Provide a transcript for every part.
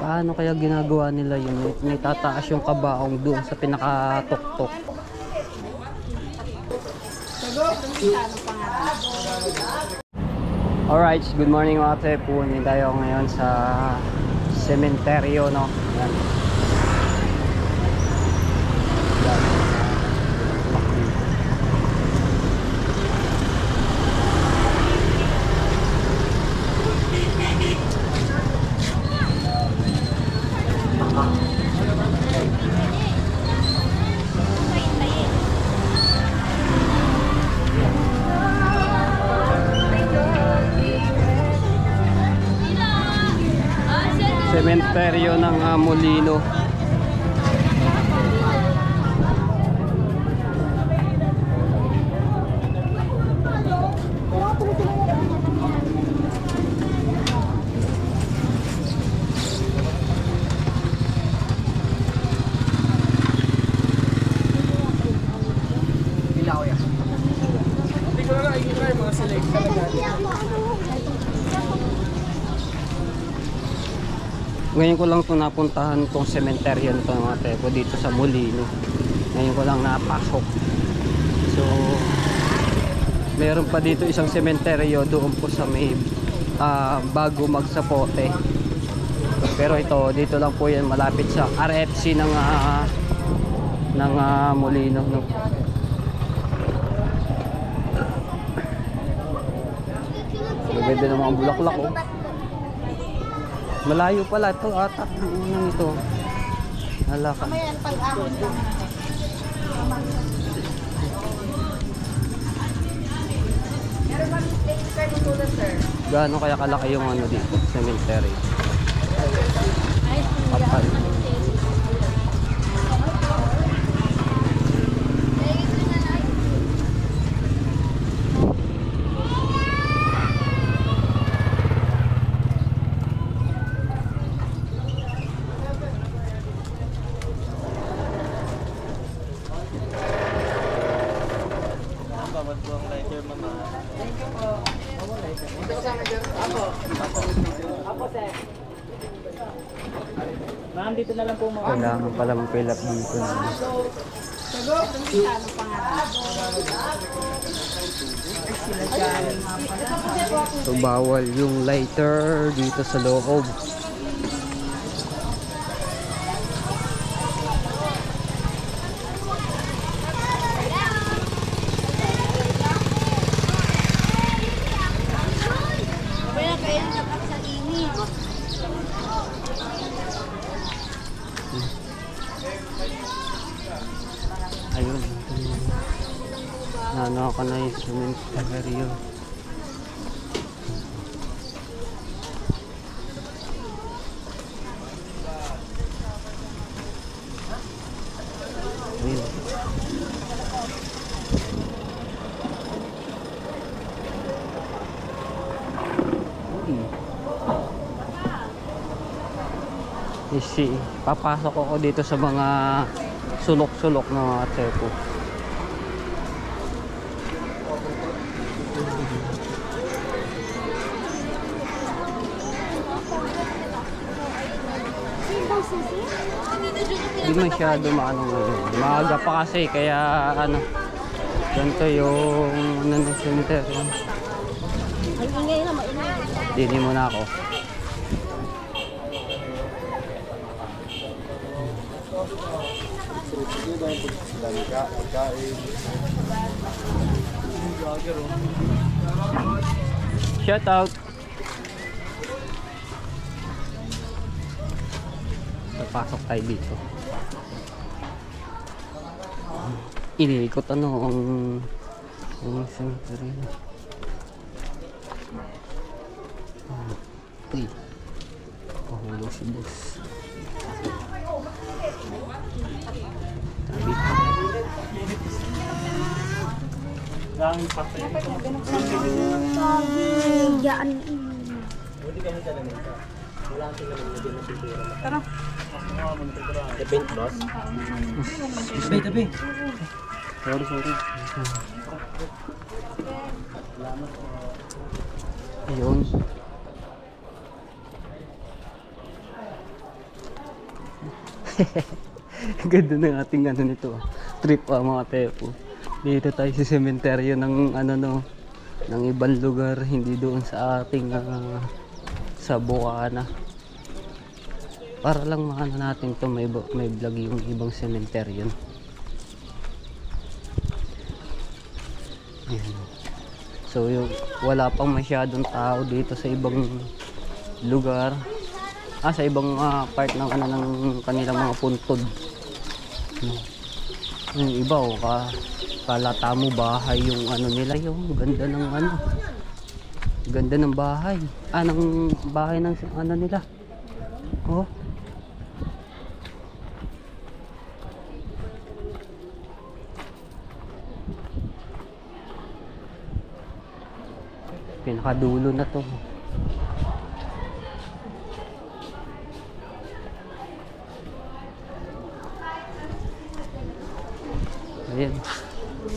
Paano kaya ginagawa nila yun? May tataas yung kabaong doon sa pinakatuktok. Alright, good morning mga tepo. Hindi tayo ngayon sa sementeryo, no? Yan. Sementeryo ng Molino. Ngayon ko lang ito napuntahan itong sementeryo nito mga tepo dito sa Molino. Ngayon ko lang napasok. So meron pa dito isang sementeryo doon po sa may bago magsapote. Pero ito dito lang po yan malapit sa RFC ng Molino, no? Maganda ng mga bulaklak, oh. Malayo pala ito ata. Ano ito? Halaka. Gaano kaya kalaki yung ano dito? Cemetery. Kapal. Ma'am, dito na lang po mga. Kailangan pala mag-fill up dito. So bawal yung lighter dito sa loob. Ayun, nanaka na yung sementeryo. Ayun. Papasok ako dito sa mga sulok-sulok na mga tepo. Hindi masyado maano ngayon. Maaga pa kasi kaya ano ganito yung ano ng cemetery. Ay, ingay na, maingay. Dini muna ako. Shout out. Papasok tayo dito. Iniikot ano ang cemetery. Uy. Pahulog si boss. Gamit pa tayo. Yan. Buti kami talaga nito. Wala kang tingnan mo din na pipira. Tara. The paint boss. Tabi. Sorry. Ayun. Ganda ng ating ano nito. Trip mga tepo. Dito tayo sa sementeryo ng ano no, ng ibang lugar, hindi doon sa ating sa Bukana. Para lang maano natin to, may vlog yung ibang sementeryo. Ayan. So yung wala pang masyadong tao dito sa ibang lugar. Sa ibang part ng ano ng kanilang mga puntod. Yung iba kalata mo bahay yung ano nila, yung ganda ng ano. Ganda ng bahay. Ng bahay ng ano nila. Oh. Pinakadulo na to. Ayan.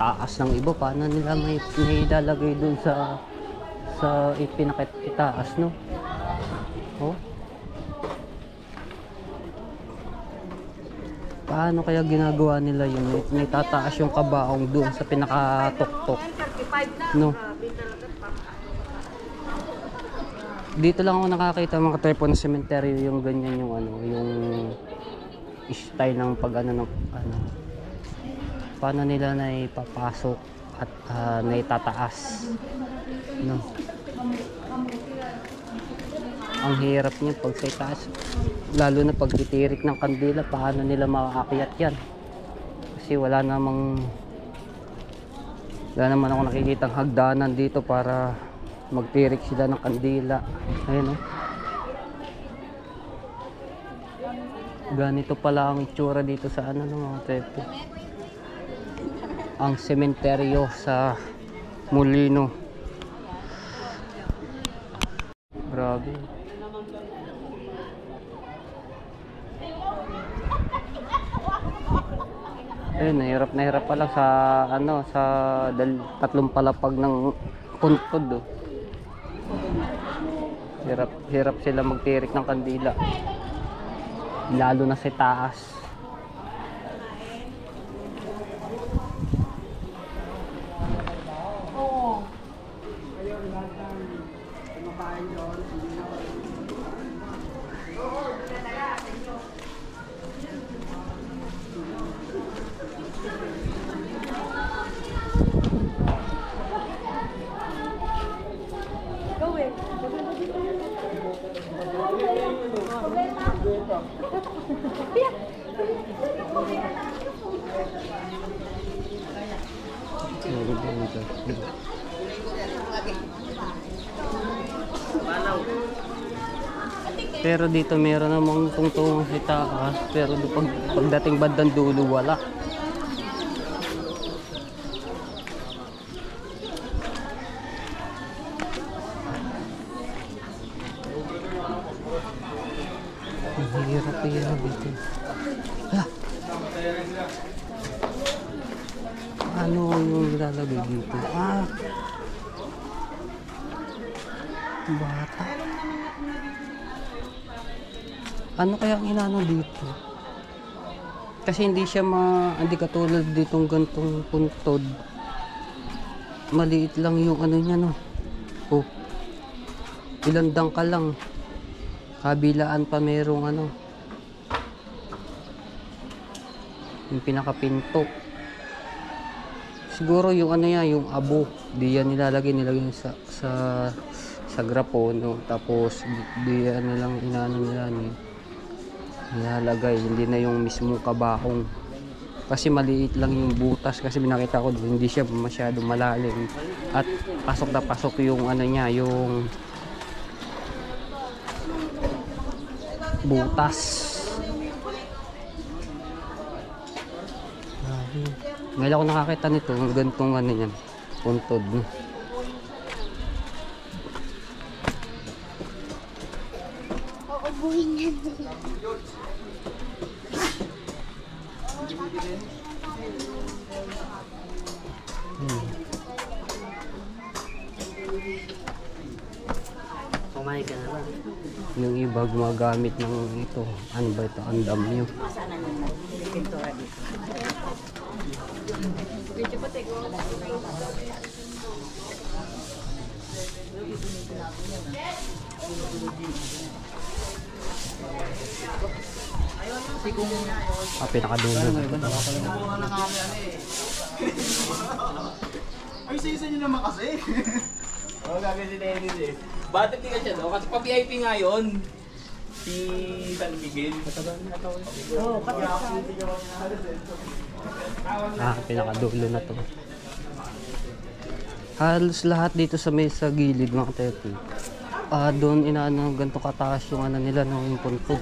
Taas ng iba. Paano nila may ilalagay dun sa ipinakitaas, no? Oh. Paano kaya ginagawa nila yun? May tataas yung kabaong dun sa pinakatuktok. No? Dito lang ako nakakita mga tepo ng sementeryo yung ganyan yung ano, yung style ng pag ano ng ano. Paano nila na ipapasok at na itataas, no? Ang hirap niya pag sa itaas, lalo na pag titirik ng kandila, paano nila makaakyat yan? Kasi wala naman ako nakikitang hagdanan dito para magtirik sila ng kandila. Ayun, oh. Ganito pala ang itsura dito sa ano mga tepo. Ang sementeryo sa Molino. Grabe. Ayun, na hirap pala sa ano, sa tatlong palapag ng puntod, oh. Hirap sila magtirik ng kandila. Lalo na sa taas. Pero dito meron namang tungtong sa taas, pero pagdating bandang dulo wala. Ang hirap yan dito. Ano yung nilalagay dito? Bata. Ano kaya ang inano dito? Kasi hindi siya hindi katulad ditong gantong puntod. Maliit lang yung ano niya, no? Oh. Ilang dangkal lang. Kabilaan pa merong ano. Yung pinakapinto. Siguro yung ano yan, yung abo. Di yan nilagay sa grapo, no? Tapos di yan nilang inano nila nilalagay, hindi na yung mismo kabaong. Kasi maliit lang yung butas, kasi binakita ko hindi siya masyadong malalim. At pasok na pasok yung ano niya, yung butas. Ngayon ako nakakita nito, gantong ano yan, puntod. Uubuhin niya. Kumain ka na ba? Yung iba gumagamit ng ito. Ano ba ito? Andamyo. Pinakadulo. Ay, sa nyo naman kasi. Oo, gagawin si Dennis eh. Bakit hindi ka siya no? Kasi pa-VIP nga yun. Si San Miguel. Pinakadulo na to. Halos lahat dito sa may sa gilid mga tepi. Doon inaano ganito kataas yung ano nila ng punto.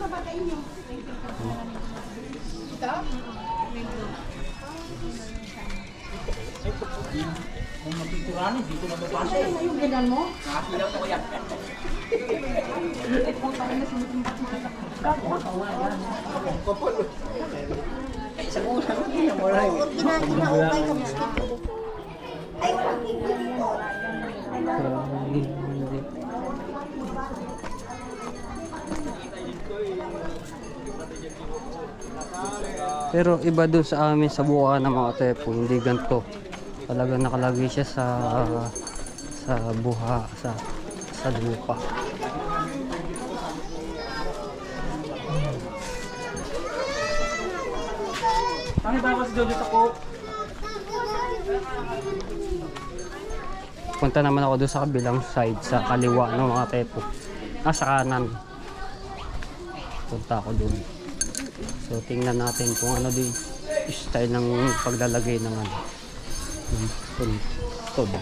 Kung mapinturanin, dito na mapasok. Ay, yung ganyan mo? Nakakilaw ko yan. Ay, isang ulang. Ginaukay ka mo. Ay, Pero iba doon sa amin sa buka ng mga tepo, hindi ganito. Talagang nakalagay siya sa buha, sa lupa. Tangi ba si Jojo sa coke? Punta naman ako doon sa kabilang side, sa kaliwa ng mga tepo. Sa kanan. Punta ako doon. So tingnan natin kung ano din style ng paglalagay ng ano. Tod.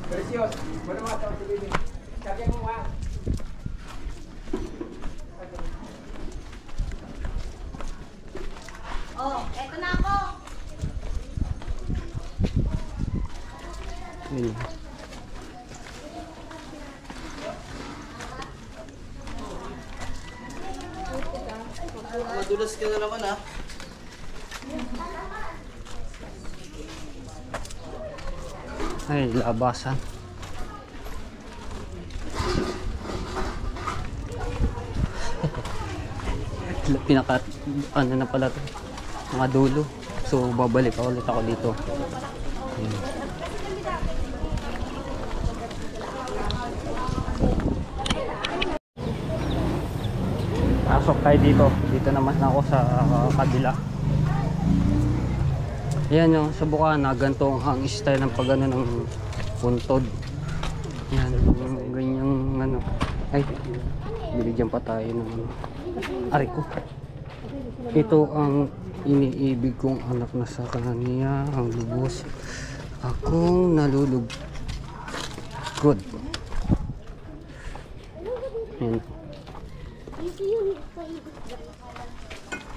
Precious, wala mga tao sa bibig. Kaya mo nga. oh, eto na ako. Yun. Madulas ka na naman ah. Ay, labasan. Pinaka ano na pala to, mga dulo. So babalik ulit ako dito. Ayan. Pasok tayo dito. Dito naman ako sa kabila. Ayan yung sa Bukana, ganito ang style ng pagano ng puntod. Yan, ganyang ano. Ay, binigyan pa tayo ng aray ko. Ito ang iniibig kong anak na sa kanya, ang lubos. Akong nalulug. Good. Yan.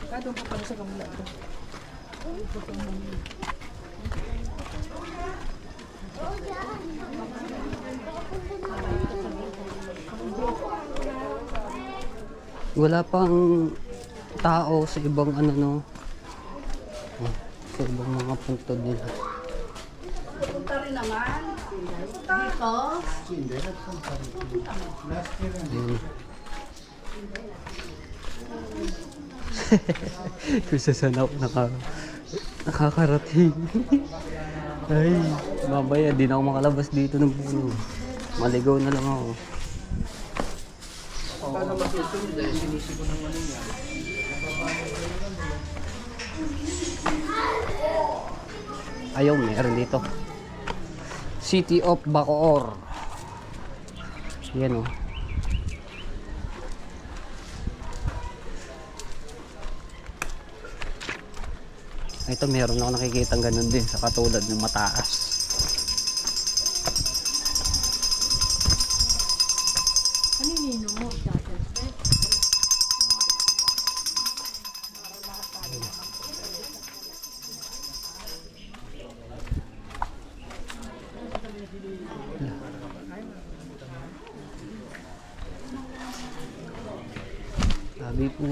Kadong pa pala sa kamula to. Wala pang tao sa ibang ano no. Sa ibang mga puntod nila. Punta rin naman. Dito. Ayun. Kung saan ako nakakarating. Ay, mamaya di na ako makalabas dito ng puno. Maligaw na lang ako. Ayaw, meron dito. City of Bacoor. Yan o. Ito meron ako nakikita ganun din sa katulad ng mataas. Ano yung nino mo? Grabe po.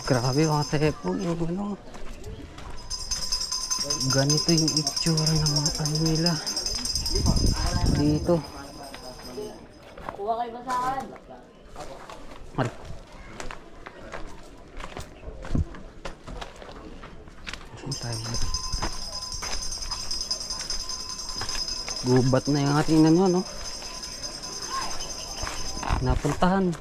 Grabe mga tepo, yung ano. Ganito yung itsura ng mga ano nila. Dito. Kuha kayo ba sa akin? Ay. Saan tayo? Gubat na yung ating ano, no? Napuntahan.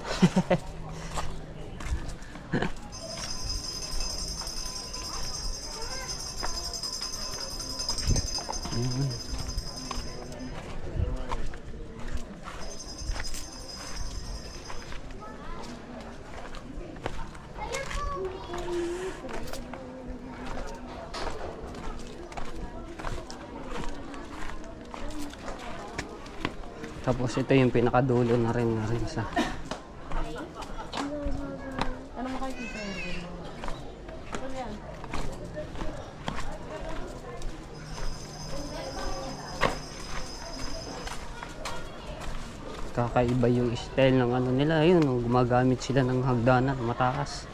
Ayan. Tapos ito yung pinakadulo na rin sa Ano mo kayo dito? Ano yan? kakaiba yung style ng ano nila. Ayun, gumagamit sila ng hagdanan mataas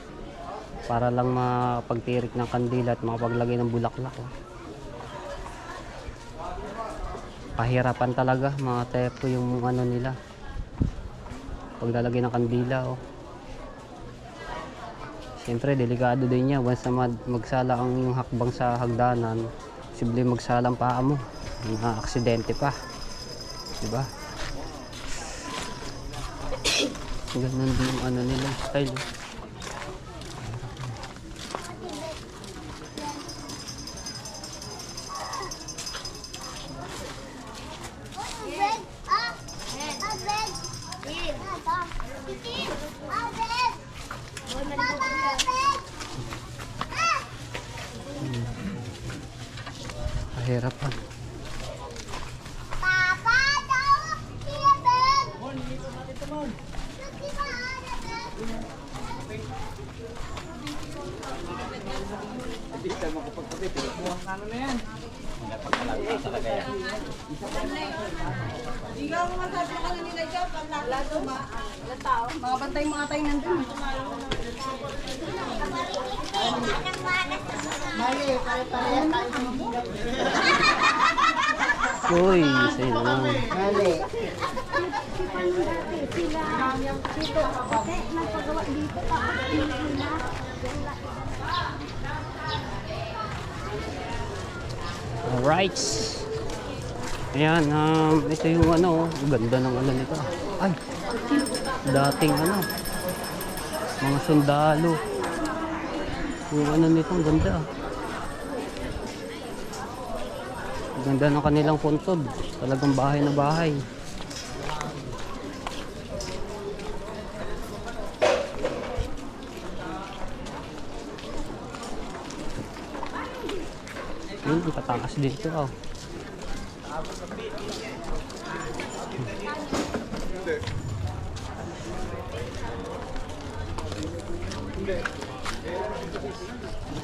para lang mapagtirik ng kandila at makapaglagay ng bulaklak. Pahirapan talaga mga tepo yung ano nila paglalagay ng kandila. Siyempre delikado din niya once na magsala ang yung hakbang sa hagdanan, posible magsalang paa mo, na aksidente pa, diba? Ganun din yung ano nila style. Pahirapan. Papa, daw! Iya, Ben! Ikaw mo masabi ka nila dyan, paglato ba? Tao. Mga bantay mga tayo nandun. Mali, pare-pareha tayo humihilap. Uy, sa'yo naman. Mali. Alright. Ayan, ito yung ano, ang ganda ng ano nito. Ay, dating ano, mga sundalo. Yung ano nito, ang ganda. Ang ganda ng kanilang puntod. Talagang bahay na bahay. Yun, patakas dito.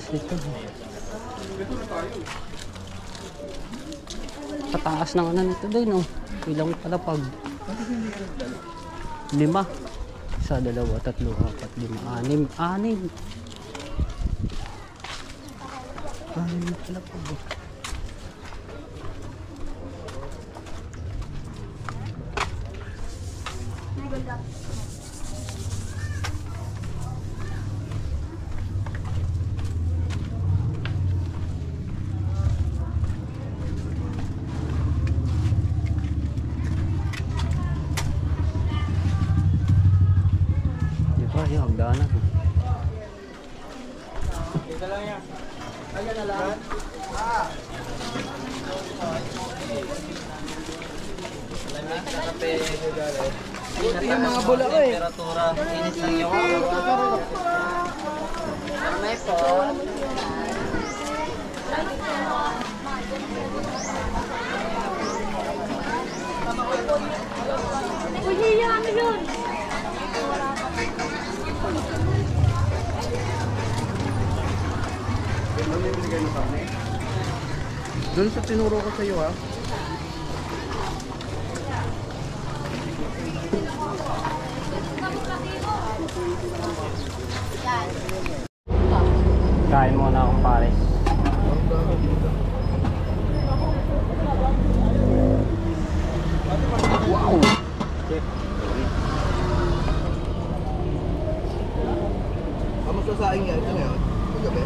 Dito. Pataas ng ano nito doon, no? Ilang palapag? 5. 1, 2, 3, 4, 5, 6, 7, 8, 9. 6 palapag. Yung hagdanan. Dito lang yan. Ayan na lang. Lamig na kape. Yung mga bula ko eh. Temperatura. Inis lang yung may Uy, yung ano yun? Doon sa tinuro ko sa iyo ha. Kain muna akong pare. Wow! Kamu sasaing nga ito na yun? Gabi?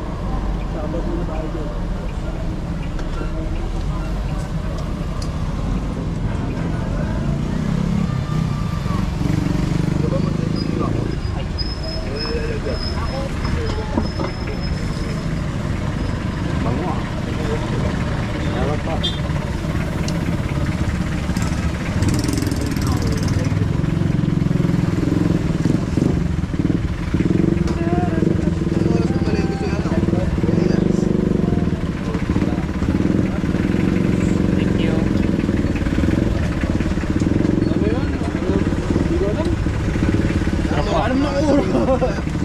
Sabado na tayo dyan. Bango ah. Salamat pa. Thank you. Ano na uro?